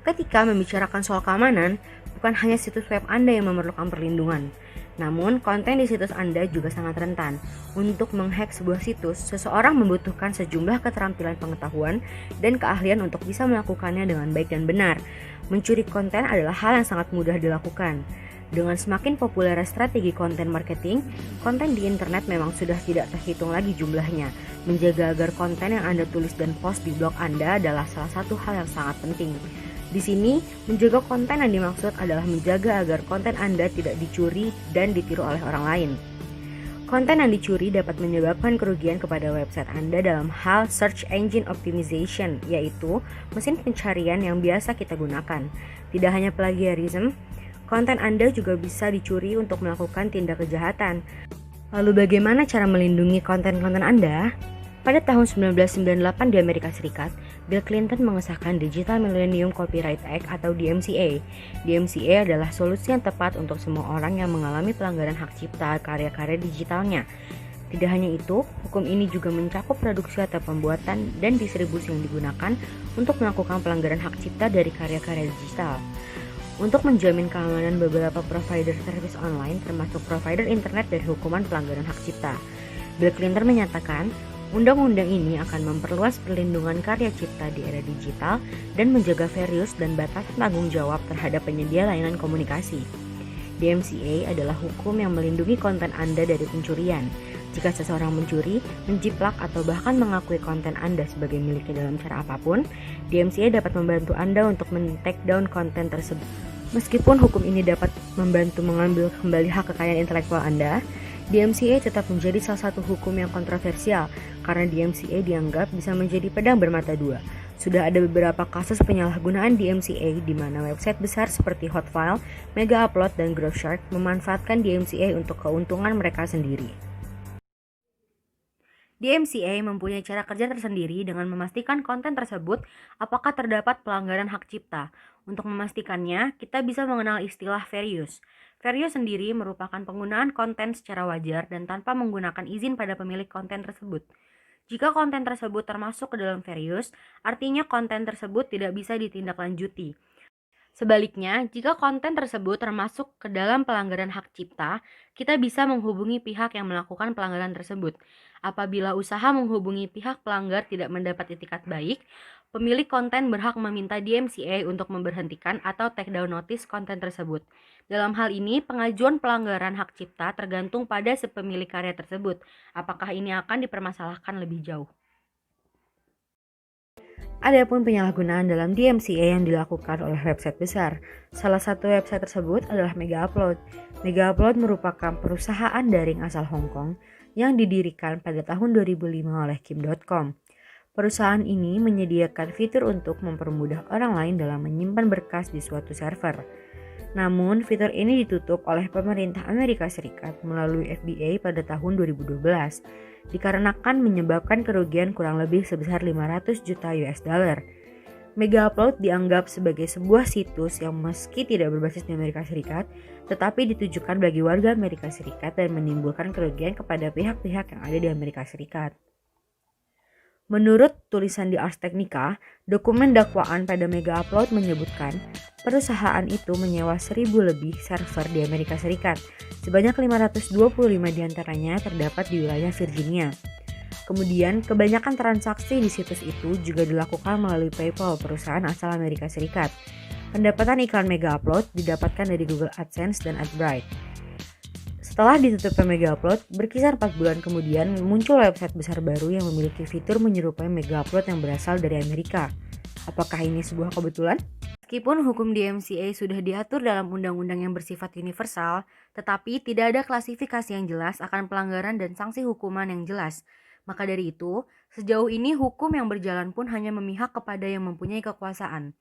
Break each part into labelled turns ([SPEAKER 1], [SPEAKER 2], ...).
[SPEAKER 1] Ketika membicarakan soal keamanan, bukan hanya situs web Anda yang memerlukan perlindungan, namun konten di situs Anda juga sangat rentan. Untuk menghack sebuah situs, seseorang membutuhkan sejumlah keterampilan pengetahuan dan keahlian untuk bisa melakukannya dengan baik dan benar. Mencuri konten adalah hal yang sangat mudah dilakukan. Dengan semakin populernya strategi konten marketing, konten di internet memang sudah tidak terhitung lagi jumlahnya. Menjaga agar konten yang Anda tulis dan post di blog Anda adalah salah satu hal yang sangat penting. Di sini, menjaga konten yang dimaksud adalah menjaga agar konten Anda tidak dicuri dan ditiru oleh orang lain. Konten yang dicuri dapat menyebabkan kerugian kepada website Anda dalam hal search engine optimization, yaitu mesin pencarian yang biasa kita gunakan. Tidak hanya plagiarism, konten Anda juga bisa dicuri untuk melakukan tindak kejahatan. Lalu bagaimana cara melindungi konten-konten Anda? Pada tahun 1998 di Amerika Serikat, Bill Clinton mengesahkan Digital Millennium Copyright Act atau DMCA. DMCA adalah solusi yang tepat untuk semua orang yang mengalami pelanggaran hak cipta karya-karya digitalnya. Tidak hanya itu, hukum ini juga mencakup produksi atau pembuatan dan distribusi yang digunakan untuk melakukan pelanggaran hak cipta dari karya-karya digital. Untuk menjamin keamanan beberapa provider servis online termasuk provider internet dari hukuman pelanggaran hak cipta, Bill Clinton menyatakan, undang-undang ini akan memperluas perlindungan karya cipta di era digital dan menjaga fair use dan batasan tanggung jawab terhadap penyedia layanan komunikasi. DMCA adalah hukum yang melindungi konten Anda dari pencurian. Jika seseorang mencuri, menjiplak atau bahkan mengakui konten Anda sebagai miliknya dalam cara apapun, DMCA dapat membantu Anda untuk men-take down konten tersebut. Meskipun hukum ini dapat membantu mengambil kembali hak kekayaan intelektual Anda, DMCA tetap menjadi salah satu hukum yang kontroversial karena DMCA dianggap bisa menjadi pedang bermata dua. Sudah ada beberapa kasus penyalahgunaan DMCA di mana website besar seperti Hotfile, Mega Upload, dan Grooveshark memanfaatkan DMCA untuk keuntungan mereka sendiri. DMCA mempunyai cara kerja tersendiri dengan memastikan konten tersebut apakah terdapat pelanggaran hak cipta. Untuk memastikannya, kita bisa mengenal istilah fair use. Fair use sendiri merupakan penggunaan konten secara wajar dan tanpa menggunakan izin pada pemilik konten tersebut. Jika konten tersebut termasuk ke dalam fair use, artinya konten tersebut tidak bisa ditindaklanjuti. Sebaliknya, jika konten tersebut termasuk ke dalam pelanggaran hak cipta, kita bisa menghubungi pihak yang melakukan pelanggaran tersebut. Apabila usaha menghubungi pihak pelanggar tidak mendapat itikat baik, pemilik konten berhak meminta DMCA untuk memberhentikan atau take down notice konten tersebut. Dalam hal ini, pengajuan pelanggaran hak cipta tergantung pada si pemilik karya tersebut. Apakah ini akan dipermasalahkan lebih jauh? Adapun penyalahgunaan dalam DMCA yang dilakukan oleh website besar. Salah satu website tersebut adalah Mega Upload. Mega Upload merupakan perusahaan daring asal Hong Kong yang didirikan pada tahun 2005 oleh Kim.com. Perusahaan ini menyediakan fitur untuk mempermudah orang lain dalam menyimpan berkas di suatu server. Namun, fitur ini ditutup oleh pemerintah Amerika Serikat melalui FBA pada tahun 2012 dikarenakan menyebabkan kerugian kurang lebih sebesar 500 juta US dollar. Mega Upload dianggap sebagai sebuah situs yang meski tidak berbasis di Amerika Serikat, tetapi ditujukan bagi warga Amerika Serikat dan menimbulkan kerugian kepada pihak-pihak yang ada di Amerika Serikat. Menurut tulisan di Ars Technica, dokumen dakwaan pada Mega Upload menyebutkan perusahaan itu menyewa 1.000 lebih server di Amerika Serikat. Sebanyak 525 diantaranya terdapat di wilayah Virginia. Kemudian, kebanyakan transaksi di situs itu juga dilakukan melalui PayPal, perusahaan asal Amerika Serikat. Pendapatan iklan Mega Upload didapatkan dari Google AdSense dan AdBright. Setelah ditutupnya Mega Upload, berkisar 4 bulan kemudian muncul website besar baru yang memiliki fitur menyerupai Mega Upload yang berasal dari Amerika. Apakah ini sebuah kebetulan? Meskipun hukum DMCA sudah diatur dalam undang-undang yang bersifat universal, tetapi tidak ada klasifikasi yang jelas akan pelanggaran dan sanksi hukuman yang jelas. Maka dari itu, sejauh ini hukum yang berjalan pun hanya memihak kepada yang mempunyai kekuasaan.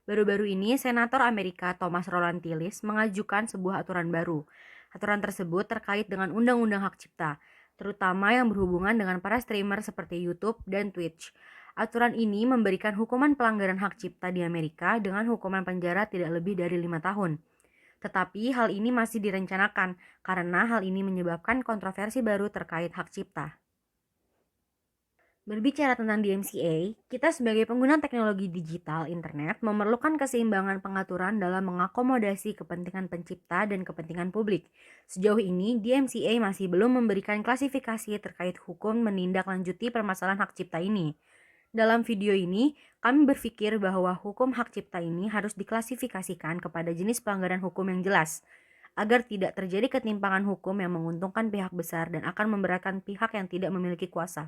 [SPEAKER 1] Baru-baru ini, Senator Amerika Thomas Roland Tillis mengajukan sebuah aturan baru. Aturan tersebut terkait dengan undang-undang hak cipta, terutama yang berhubungan dengan para streamer seperti YouTube dan Twitch. Aturan ini memberikan hukuman pelanggaran hak cipta di Amerika dengan hukuman penjara tidak lebih dari 5 tahun. Tetapi hal ini masih direncanakan karena hal ini menyebabkan kontroversi baru terkait hak cipta. Berbicara tentang DMCA, kita sebagai pengguna teknologi digital internet memerlukan keseimbangan pengaturan dalam mengakomodasi kepentingan pencipta dan kepentingan publik. Sejauh ini, DMCA masih belum memberikan klasifikasi terkait hukum menindaklanjuti permasalahan hak cipta ini. Dalam video ini, kami berpikir bahwa hukum hak cipta ini harus diklasifikasikan kepada jenis pelanggaran hukum yang jelas, agar tidak terjadi ketimpangan hukum yang menguntungkan pihak besar dan akan memberatkan pihak yang tidak memiliki kuasa.